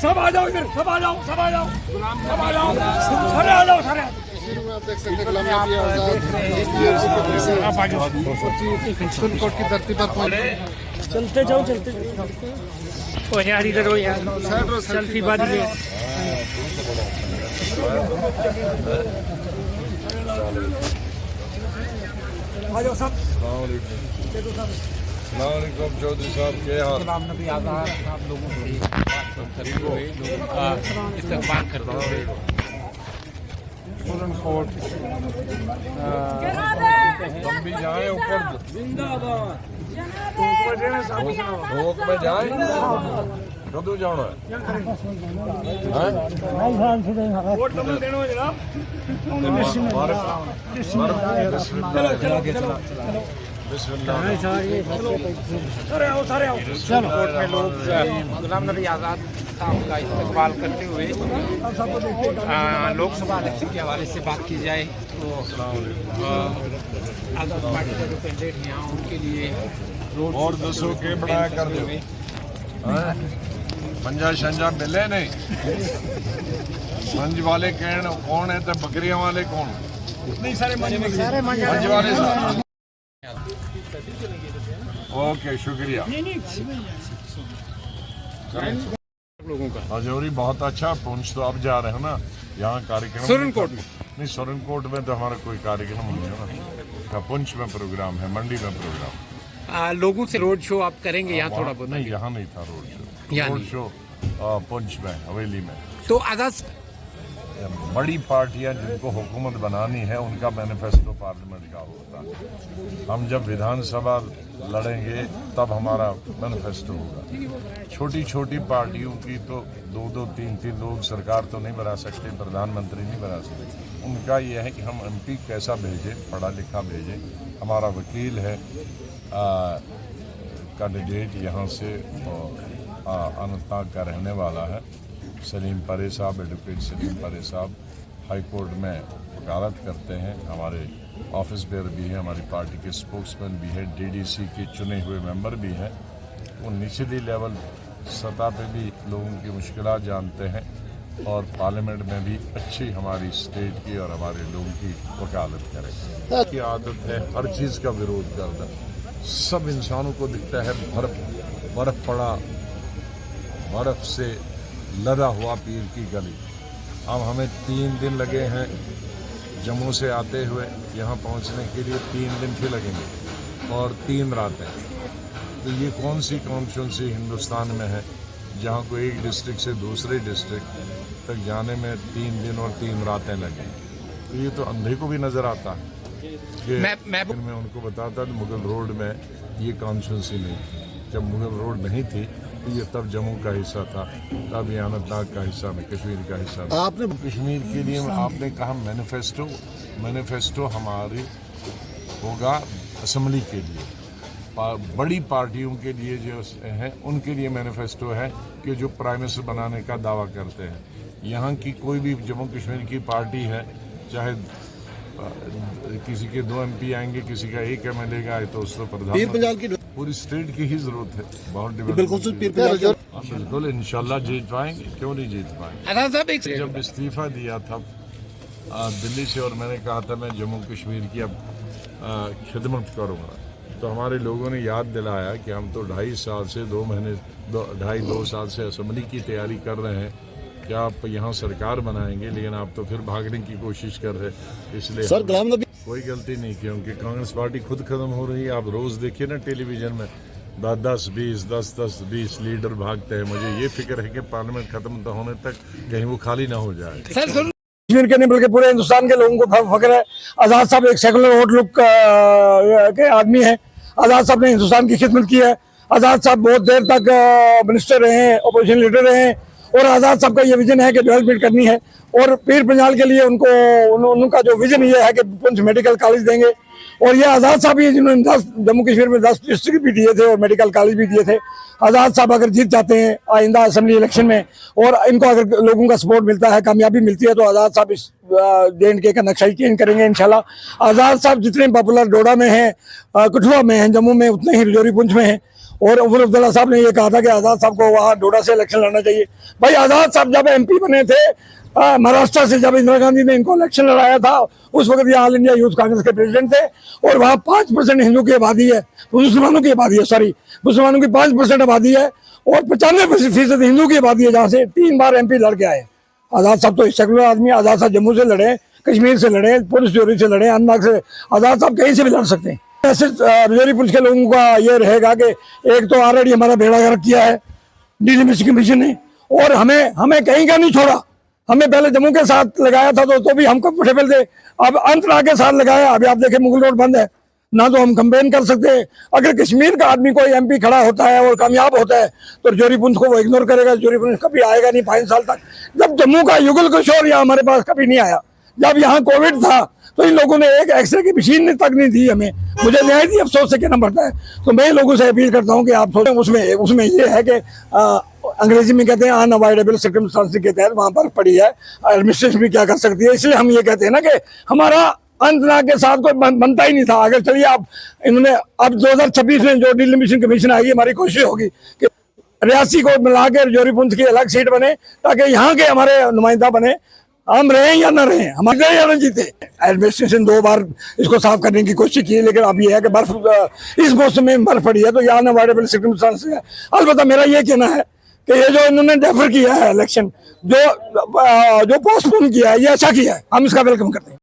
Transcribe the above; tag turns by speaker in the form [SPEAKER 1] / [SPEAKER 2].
[SPEAKER 1] सब आ जाओ इधर, सब आ जाओ, सब आ जाओ, सब आ जाओ, सारे आ जाओ, सारे।
[SPEAKER 2] आप देख सकते हैं गुलाम नबी आजाद सुरनकोट की धरती पर पहुंचे।
[SPEAKER 1] चलते जाओ, चलते जाओ। ओ यार इधर हो यार, सेल्फी बाद ले। आ जाओ सब।
[SPEAKER 3] सलाम चौधरी साहब के हाल।
[SPEAKER 4] गुलाम नबी आज़ाद साहब लोगों से बात करते हुए लोगों का इस्तेमाल करते हुए
[SPEAKER 3] सुरनकोट हम भी जाए ऊपर धोख में जाए कदू जाना
[SPEAKER 4] सुरनकोट में लोग गुलाम नबी आज़ाद साहब का इस्तेमाल करते हुए लोकसभा इलेक्शन के हवाले से बात की जाए तो आज़ाद पार्टी के जो कैंडिडेट हैं उनके लिए
[SPEAKER 3] और दसों के बढ़ाया कर दो पंजा शंजा मिले नहीं मंज वाले कौन है तो बकरियां वाले कौन
[SPEAKER 1] नहीं, सारे मंज
[SPEAKER 3] मंज वाले ओके शुक्रिया
[SPEAKER 4] लोगों का
[SPEAKER 3] हजौरी बहुत अच्छा पुंछ तो अब जा रहे हैं ना यहाँ कार्यक्रम
[SPEAKER 4] सुरनकोट में
[SPEAKER 3] नहीं सुरनकोट में तो हमारा कोई कार्यक्रम नहीं है ना पुंछ में प्रोग्राम है मंडी में प्रोग्राम
[SPEAKER 4] लोगों से रोड शो आप करेंगे यहाँ थोड़ा बहुत
[SPEAKER 3] नहीं यहाँ नहीं था रोड शो पुंछ में हवेली में
[SPEAKER 4] तो आज़ाद
[SPEAKER 3] बड़ी पार्टियां जिनको हुकूमत बनानी है उनका मैनिफेस्टो पार्लियामेंट का होता है हम जब विधानसभा लड़ेंगे तब हमारा मैनिफेस्टो होगा छोटी छोटी पार्टियों की तो दो दो तीन तीन लोग सरकार तो नहीं बना सकते प्रधानमंत्री नहीं बना सकते उनका यह है कि हम एमपी कैसा भेजें पढ़ा लिखा भेजें हमारा वकील है कैंडिडेट यहाँ से अनंतनाग का रहने वाला है सलीम परे साहब एडवोकेट सलीम परे साहब हाई कोर्ट में वकालत करते हैं हमारे ऑफिस बेयर भी है हमारी पार्टी के स्पोक्समैन भी है डीडीसी के चुने हुए मेंबर भी हैं वो निचली लेवल सतह पे भी लोगों की मुश्किलात जानते हैं और पार्लियामेंट में भी अच्छी हमारी स्टेट की और हमारे लोगों की वकालत करें की आदत है हर चीज़ का विरोध करना सब इंसानों को दिखता है बर्फ पड़ा बर्फ से लदा हुआ पीर की गली अब हमें 3 दिन लगे हैं जम्मू से आते हुए यहाँ पहुँचने के लिए 3 दिन फिर लगेंगे और 3 रातें तो ये कौन सी कॉन्स्टिट्यूंसी हिंदुस्तान में है जहाँ को एक डिस्ट्रिक्ट से दूसरे डिस्ट्रिक्ट तक जाने में 3 दिन और 3 रातें लगे तो ये तो अंधे को भी नज़र आता है कि मैं उनको बताता था मुगल रोड में ये कॉन्स्टिट्यूंसी नहीं थी जब मुगल रोड नहीं थी तो ये तब जम्मू का हिस्सा था तब ये अनंतनाग का हिस्सा में कश्मीर का हिस्सा था आपने कश्मीर के लिए आपने कहा मैनिफेस्टो हमारी होगा असम्बली के लिए बड़ी पार्टियों के लिए जो है उनके लिए मैनिफेस्टो है कि जो प्राइम मिनिस्टर बनाने का दावा करते हैं यहाँ की कोई भी जम्मू कश्मीर की पार्टी है चाहे किसी के 2 MP आएंगे किसी का 1 MLA का आए तो उसको प्रधानमंत्री पूरी स्टेट की ही जरूरत है बहुत बिल्कुल इंशाल्लाह जीत पाएंगे क्यों नहीं जीत पाएंगे जब इस्तीफा दिया था दिल्ली से और मैंने कहा था मैं जम्मू कश्मीर की अब खिदमत करूँगा तो हमारे लोगों ने याद दिलाया कि हम तो 2.5 साल से 2 साल से असम्बली की तैयारी कर रहे हैं कि आप यहाँ सरकार बनाएंगे लेकिन आप तो फिर भागने की कोशिश कर रहे इसलिए सर कोई गलती नहीं की क्योंकि कांग्रेस पार्टी खुद खत्म हो रही है आप रोज देखिए ना टेलीविजन में 10-20 लीडर भागते हैं मुझे ये फिक्र है कि पार्लियामेंट खत्म होने तक कहीं वो खाली ना हो जाए
[SPEAKER 1] कश्मीर के नहीं बल्कि पूरे हिंदुस्तान के लोगों को फख्र है आज़ाद साहब एक सेकुलर आउटलुक के आदमी है आज़ाद साहब ने हिंदुस्तान की खिदमत की है आज़ाद साहब बहुत देर तक मिनिस्टर रहे हैं अपोजिशन लीडर रहे हैं और आज़ाद साहब का ये विजन है कि डेवलपमेंट करनी है और पीर पंजाल के लिए उनका जो विजन ये है कि पुंछ मेडिकल कॉलेज देंगे। और ये आज़ाद साहब ही जिन्होंने 10 जम्मू कश्मीर में 10 डिस्ट्रिक्ट भी दिए थे और मेडिकल कॉलेज भी दिए थे। आज़ाद साहब अगर जीत जाते हैं आइंदा असेंबली इलेक्शन में और इनको अगर लोगों का सपोर्ट मिलता है, कामयाबी मिलती है, तो आज़ाद साहब इस J&K का नक्शा ही चेंज करेंगे इंशाल्लाह। आज़ाद साहब जितने पॉपुलर डोडा में हैं, कठुआ में हैं, जम्मू में, उतने ही रजौरी पुंछ में हैं। और उमर अब्दुल्ला साहब ने ये कहा था कि आज़ाद साहब को वहाँ डोडा से इलेक्शन लड़ना चाहिए। भाई आज़ाद साहब जब MP बने थे महाराष्ट्र से, जब इंदिरा गांधी ने इनको इलेक्शन लड़ाया था, उस वक्त ये ऑल इंडिया यूथ कांग्रेस के प्रेसिडेंट थे। और वहाँ 5% हिंदू की आबादी है, मुसलमानों की आबादी है, सॉरी मुसलमानों की 5% आबादी है और 95% हिंदू की आबादी है, जहाँ से 3 बार MP लड़ के आए। आज़ाद साहब तो सेकुलर आदमी। आज़ाद साहब जम्मू से लड़े, कश्मीर से लड़े, पुंछ जोरी से लड़े, अनंतनाग से। आज़ाद साहब कहीं से भी लड़ सकते हैं। ऐसे रजौरी पुंछ के लोगों का ये रहेगा कि एक तो ऑलरेडी हमारा बेड़ा गर्क किया है डिलिमिटेशन कमीशन ने, और हमें कहीं का नहीं छोड़ा। हमें पहले जम्मू के साथ लगाया था तो भी हम कंफर्टेबल थे, अब अनंतनाग के साथ लगाया। अभी आप देखें मुगल रोड बंद है, ना तो हम कंपेन कर सकते हैं। अगर कश्मीर का आदमी कोई MP खड़ा होता है और कामयाब होता है तो रजौरी पुंछ को वो इग्नोर करेगा। रजौरी पुंछ कभी आएगा नहीं 5 साल तक। जब जम्मू का युगल किशोर यहाँ हमारे पास कभी नहीं आया, जब यहाँ कोविड था तो इन लोगों ने एक एक्सरे की मशीन तक नहीं दी हमें। मुझे नहायत ही अफसोस से कहना पड़ता है। तो मैं लोगों से अपील करता हूँ कि आप सोचें, उसमें ये है कि अंग्रेजी में कहते हैं अनअवॉइडेबल सर्कमस्टेंसेस के तहत वहाँ बर्फ पड़ी है, एडमिनिस्ट्रेशन भी क्या कर सकती है। इसलिए हम ये कहते हैं ना कि हमारा अनंतनाग के साथ कोई बनता ही नहीं था। अगर चलिए आप इन्होंने अब 2026 में जो डिलिमिटेशन कमीशन आएगी, हमारी कोशिश होगी कि रियासी को मिला के रजौरी पुंछ की अलग सीट बने, ताकि यहाँ के हमारे नुमाइंदा बने। हम रहें या ना रहें, हमारे या ना जीते। एडमिनिस्ट्रेशन 2 बार इसको साफ करने की कोशिश की, लेकिन अब ये है कि बर्फ इस मौसम में बर्फ पड़ी है तो यहाँ अनअवॉइडेबल सर्कमस्टेंसेस है। अलबत्ता मेरा ये कहना है कि ये जो इन्होंने डेफर किया है इलेक्शन, जो पोस्टपोन किया है, ये अच्छा किया है, हम इसका वेलकम करते हैं।